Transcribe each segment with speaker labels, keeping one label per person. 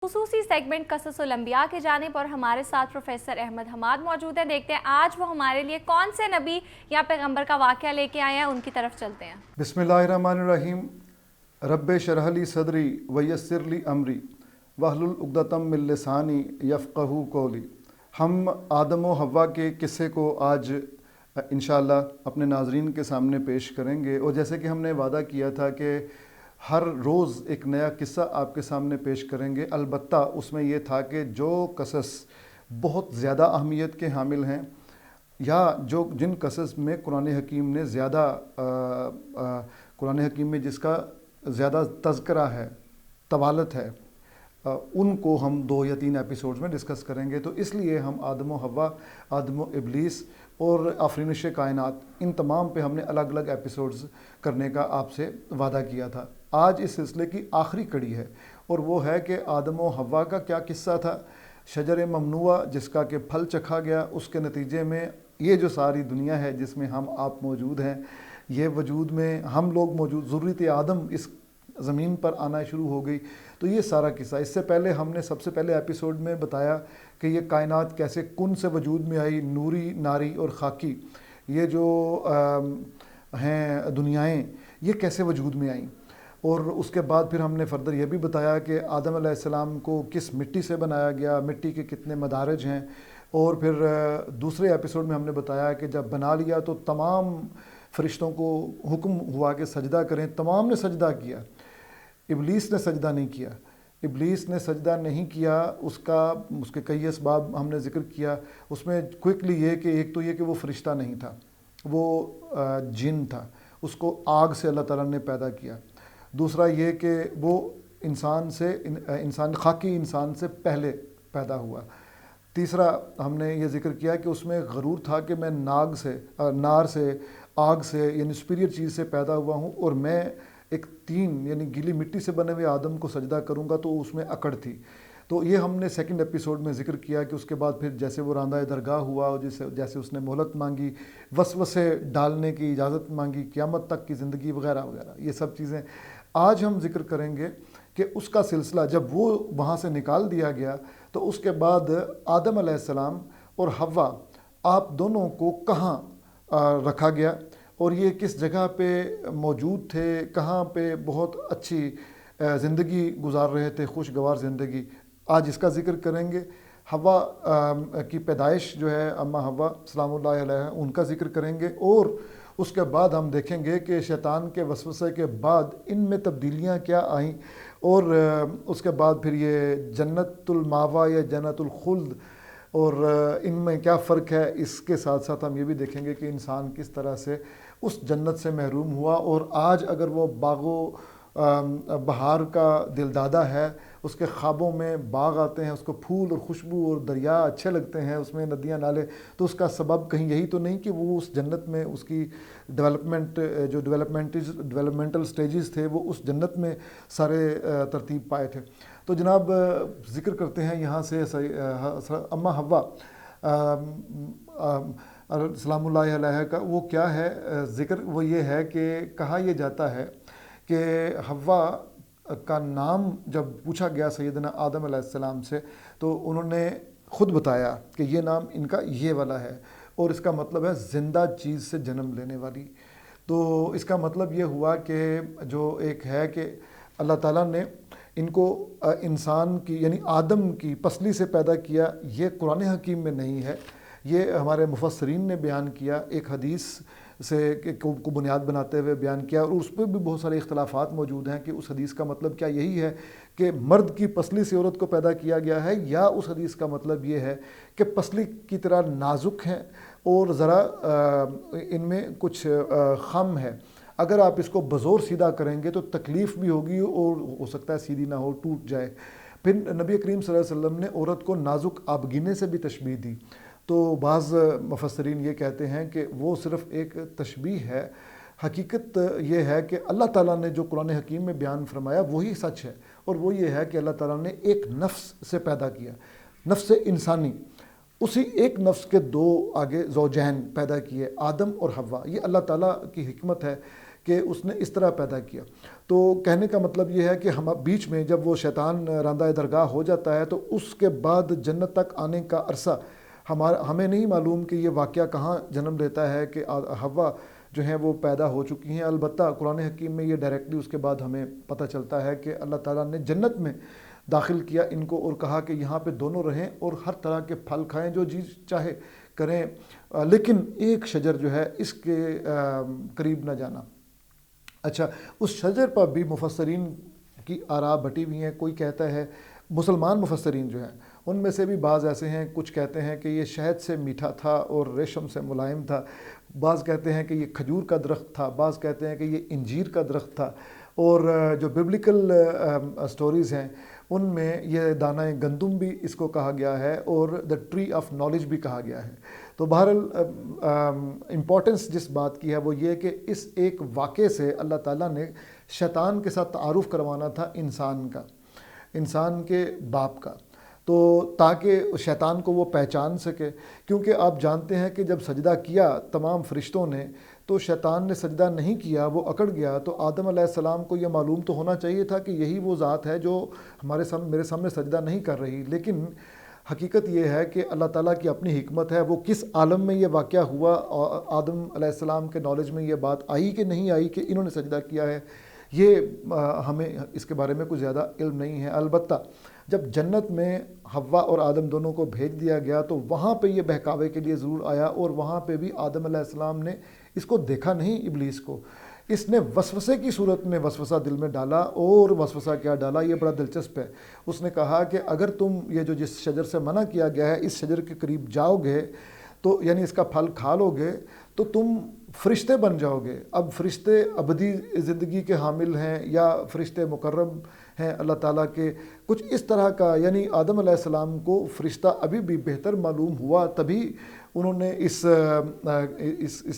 Speaker 1: خصوصی سیگمنٹ قصص الانبیاء کی جانب اور ہمارے ساتھ پروفیسر احمد حماد موجود ہیں. دیکھتے ہیں آج وہ ہمارے لیے کون سے نبی یا پیغمبر کا واقعہ لے کے آئے ہیں, ان کی طرف چلتے ہیں.
Speaker 2: بسم اللہ الرحمن الرحیم. رب اشرح لی صدری ویسر لی امری واحلل عقدۃ من لسانی یفقہوا قولی. ہم آدم و حوا کے قصے کو آج انشاءاللہ اپنے ناظرین کے سامنے پیش کریں گے, اور جیسے کہ ہم نے وعدہ کیا تھا کہ ہر روز ایک نیا قصہ آپ کے سامنے پیش کریں گے. البتہ اس میں یہ تھا کہ جو قصص بہت زیادہ اہمیت کے حامل ہیں یا جن قصص میں قرآن حکیم نے زیادہ قرآن حکیم میں جس کا زیادہ تذکرہ ہے, طوالت ہے, ان کو ہم 2 یا 3 ایپیسوڈز میں ڈسکس کریں گے. تو اس لیے ہم آدم و حوا, آدم و ابلیس اور آفرینش کائنات, ان تمام پہ ہم نے الگ الگ ایپیسوڈز کرنے کا آپ سے وعدہ کیا تھا. آج اس سلسلے کی آخری کڑی ہے, اور وہ ہے کہ آدم و حوا کا کیا قصہ تھا. شجر ممنوعہ جس کا کہ پھل چکھا گیا, اس کے نتیجے میں یہ جو ساری دنیا ہے جس میں ہم آپ موجود ہیں, یہ وجود میں ہم لوگ موجود, ذریت آدم اس زمین پر آنا شروع ہو گئی. تو یہ سارا قصہ, اس سے پہلے ہم نے سب سے پہلے ایپیسوڈ میں بتایا کہ یہ کائنات کیسے کن سے وجود میں آئی, نوری, ناری اور خاکی, یہ جو ہیں دنیائیں, یہ کیسے وجود میں آئیں. اور اس کے بعد پھر ہم نے فردر یہ بھی بتایا کہ آدم علیہ السلام کو کس مٹی سے بنایا گیا, مٹی کے کتنے مدارج ہیں. اور پھر دوسرے ایپیسوڈ میں ہم نے بتایا کہ جب بنا لیا تو تمام فرشتوں کو حکم ہوا کہ سجدہ کریں, تمام نے سجدہ کیا, ابلیس نے سجدہ نہیں کیا. ابلیس نے سجدہ نہیں کیا, اس کے کئی اسباب ہم نے ذکر کیا. اس میں کوئکلی یہ کہ ایک تو یہ کہ وہ فرشتہ نہیں تھا, وہ جن تھا, اس کو آگ سے اللہ تعالیٰ نے پیدا کیا. دوسرا یہ کہ وہ خاکی انسان سے پہلے پیدا ہوا. تیسرا ہم نے یہ ذکر کیا کہ اس میں غرور تھا کہ میں نار سے, آگ سے یعنی سپیریئر چیز سے پیدا ہوا ہوں, اور میں ایک طین یعنی گیلی مٹی سے بنے ہوئے آدم کو سجدہ کروں گا, تو اس میں اکڑ تھی. تو یہ ہم نے سیکنڈ ایپیسوڈ میں ذکر کیا کہ اس کے بعد پھر جیسے وہ راندہ درگاہ ہوا, اور جیسے اس نے مہلت مانگی, وسوسے ڈالنے کی اجازت مانگی, قیامت تک کی زندگی وغیرہ وغیرہ, یہ سب چیزیں آج ہم ذکر کریں گے. کہ اس کا سلسلہ جب وہ وہاں سے نکال دیا گیا تو اس کے بعد آدم علیہ السلام اور حوا, آپ دونوں کو کہاں رکھا گیا, اور یہ کس جگہ پہ موجود تھے, کہاں پہ بہت اچھی زندگی گزار رہے تھے, خوشگوار زندگی. آج اس کا ذکر کریں گے. حوا کی پیدائش جو ہے, اماں حوا سلام اللہ علیہ, ان کا ذکر کریں گے. اور اس کے بعد ہم دیکھیں گے کہ شیطان کے وسوسے کے بعد ان میں تبدیلیاں کیا آئیں, اور اس کے بعد پھر یہ جنت الماوا یا جنت الخلد, اور ان میں کیا فرق ہے. اس کے ساتھ ساتھ ہم یہ بھی دیکھیں گے کہ انسان کس طرح سے اس جنت سے محروم ہوا, اور آج اگر وہ باغ و بہار کا دلدادہ ہے, اس کے خوابوں میں باغ آتے ہیں, اس کو پھول اور خوشبو اور دریا اچھے لگتے ہیں, اس میں ندیاں نالے, تو اس کا سبب کہیں یہی تو نہیں کہ وہ اس جنت میں اس کی ڈیولپمنٹ جو ڈیولپمنٹل سٹیجز تھے وہ اس جنت میں سارے ترتیب پائے تھے. تو جناب ذکر کرتے ہیں یہاں سے اماں حوا سلام اللہ علیہ کا وہ کیا ہے ذکر. وہ یہ ہے کہ کہا یہ جاتا ہے کہ حوا کا نام جب پوچھا گیا سیدنا آدم علیہ السلام سے, تو انہوں نے خود بتایا کہ یہ نام ان کا یہ والا ہے, اور اس کا مطلب ہے زندہ چیز سے جنم لینے والی. تو اس کا مطلب یہ ہوا کہ جو ایک ہے کہ اللہ تعالیٰ نے ان کو انسان کی یعنی آدم کی پسلی سے پیدا کیا. یہ قرآن حکیم میں نہیں ہے, یہ ہمارے مفسرین نے بیان کیا, ایک حدیث سے کو بنیاد بناتے ہوئے بیان کیا, اور اس پہ بھی بہت سارے اختلافات موجود ہیں کہ اس حدیث کا مطلب کیا یہی ہے کہ مرد کی پسلی سے عورت کو پیدا کیا گیا ہے, یا اس حدیث کا مطلب یہ ہے کہ پسلی کی طرح نازک ہیں اور ذرا ان میں کچھ خم ہے. اگر آپ اس کو بزور سیدھا کریں گے تو تکلیف بھی ہوگی, اور ہو سکتا ہے سیدھی نہ ہو, ٹوٹ جائے. پھر نبی کریم صلی اللہ علیہ وسلم نے عورت کو نازک آبگینے سے بھی تشبیہ دی. تو بعض مفسرین یہ کہتے ہیں کہ وہ صرف ایک تشبیہ ہے, حقیقت یہ ہے کہ اللہ تعالیٰ نے جو قرآن حکیم میں بیان فرمایا وہی سچ ہے, اور وہ یہ ہے کہ اللہ تعالیٰ نے ایک نفس سے پیدا کیا, نفس انسانی, اسی ایک نفس کے 2 آگے زوجین پیدا کیے, آدم اور حوا. یہ اللہ تعالیٰ کی حکمت ہے کہ اس نے اس طرح پیدا کیا. تو کہنے کا مطلب یہ ہے کہ ہم بیچ میں جب وہ شیطان راندہ درگاہ ہو جاتا ہے تو اس کے بعد جنت تک آنے کا عرصہ ہمیں نہیں معلوم کہ یہ واقعہ کہاں جنم لیتا ہے کہ حوا جو ہیں وہ پیدا ہو چکی ہیں. البتہ قرآن حکیم میں یہ ڈائریکٹلی اس کے بعد ہمیں پتہ چلتا ہے کہ اللہ تعالیٰ نے جنت میں داخل کیا ان کو اور کہا کہ یہاں پہ دونوں رہیں اور ہر طرح کے پھل کھائیں جو چیز چاہے کریں، لیکن ایک شجر جو ہے اس کے قریب نہ جانا. اچھا، اس شجر پر بھی مفسرین کی آراء بٹی ہوئی ہیں. کوئی کہتا ہے، مسلمان مفسرین جو ہیں ان میں سے بھی بعض ایسے ہیں، کچھ کہتے ہیں کہ یہ شہد سے میٹھا تھا اور ریشم سے ملائم تھا، بعض کہتے ہیں کہ یہ کھجور کا درخت تھا، بعض کہتے ہیں کہ یہ انجیر کا درخت تھا، اور جو بیبلیکل سٹوریز ہیں ان میں یہ دانہ گندم بھی اس کو کہا گیا ہے اور دا ٹری آف نالج بھی کہا گیا ہے. تو بہرحال امپورٹنس جس بات کی ہے وہ یہ کہ اس ایک واقعے سے اللہ تعالیٰ نے شیطان کے ساتھ تعارف کروانا تھا انسان کے باپ کا، تو تاکہ شیطان کو وہ پہچان سکے. کیونکہ آپ جانتے ہیں کہ جب سجدہ کیا تمام فرشتوں نے تو شیطان نے سجدہ نہیں کیا، وہ اکڑ گیا. تو آدم علیہ السلام کو یہ معلوم تو ہونا چاہیے تھا کہ یہی وہ ذات ہے جو میرے سامنے سجدہ نہیں کر رہی. لیکن حقیقت یہ ہے کہ اللہ تعالیٰ کی اپنی حکمت ہے، وہ کس عالم میں یہ واقعہ ہوا، آدم علیہ السلام کے نالج میں یہ بات آئی کہ نہیں آئی کہ انہوں نے سجدہ کیا ہے، یہ ہمیں اس کے بارے میں کوئی زیادہ علم نہیں ہے. البتہ جب جنت میں حوا اور آدم دونوں کو بھیج دیا گیا تو وہاں پہ یہ بہکاوے کے لیے ضرور آیا، اور وہاں پہ بھی آدم علیہ السلام نے اس کو دیکھا نہیں، ابلیس کو. اس نے وسوسے کی صورت میں وسوسہ دل میں ڈالا، اور وسوسہ کیا ڈالا یہ بڑا دلچسپ ہے. اس نے کہا کہ اگر تم یہ جو جس شجر سے منع کیا گیا ہے اس شجر کے قریب جاؤ گے تو یعنی اس کا پھل کھا لو گے تو تم فرشتے بن جاؤ گے. اب فرشتے ابدی زندگی کے حامل ہیں یا فرشتے مقرب ہیں اللہ تعالیٰ کے، کچھ اس طرح کا. یعنی آدم علیہ السلام کو فرشتہ ابھی بھی بہتر معلوم ہوا، تبھی انہوں نے اس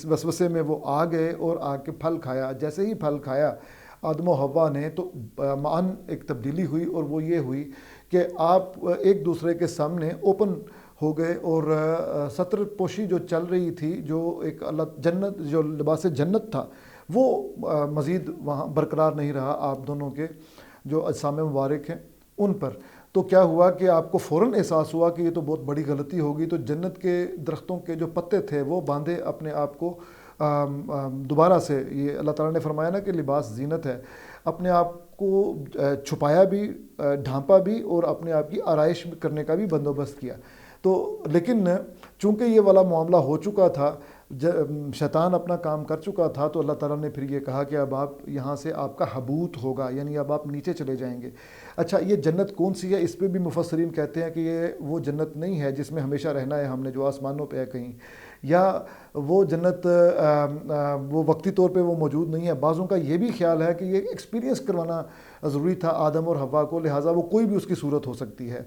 Speaker 2: وسوسے میں وہ آ گئے اور آ کے پھل کھایا. جیسے ہی پھل کھایا آدم و حوا نے تو معاً ایک تبدیلی ہوئی، اور وہ یہ ہوئی کہ آپ ایک دوسرے کے سامنے اوپن ہو گئے، اور ستر پوشی جو چل رہی تھی، جو ایک جنت جو لباس جنت تھا وہ مزید وہاں برقرار نہیں رہا آپ دونوں کے جو اجسام مبارک ہیں ان پر. تو کیا ہوا کہ آپ کو فوراً احساس ہوا کہ یہ تو بہت بڑی غلطی ہوگی. تو جنت کے درختوں کے جو پتے تھے وہ باندھے اپنے آپ کو دوبارہ سے. یہ اللہ تعالیٰ نے فرمایا نا کہ لباس زینت ہے، اپنے آپ کو چھپایا بھی، ڈھانپا بھی، اور اپنے آپ کی آرائش کرنے کا بھی بندوبست کیا. تو لیکن چونکہ یہ والا معاملہ ہو چکا تھا، شیطان اپنا کام کر چکا تھا، تو اللہ تعالیٰ نے پھر یہ کہا کہ اب آپ یہاں سے آپ کا حبوط ہوگا، یعنی اب آپ نیچے چلے جائیں گے. اچھا، یہ جنت کون سی ہے؟ اس پہ بھی مفسرین کہتے ہیں کہ یہ وہ جنت نہیں ہے جس میں ہمیشہ رہنا ہے ہم نے، جو آسمانوں پہ ہے کہیں، یا وہ جنت وہ وقتی طور پہ وہ موجود نہیں ہے. بعضوں کا یہ بھی خیال ہے کہ یہ ایکسپیرینس کروانا ضروری تھا آدم اور حوا کو، لہٰذا وہ کوئی بھی اس کی صورت ہو سکتی ہے.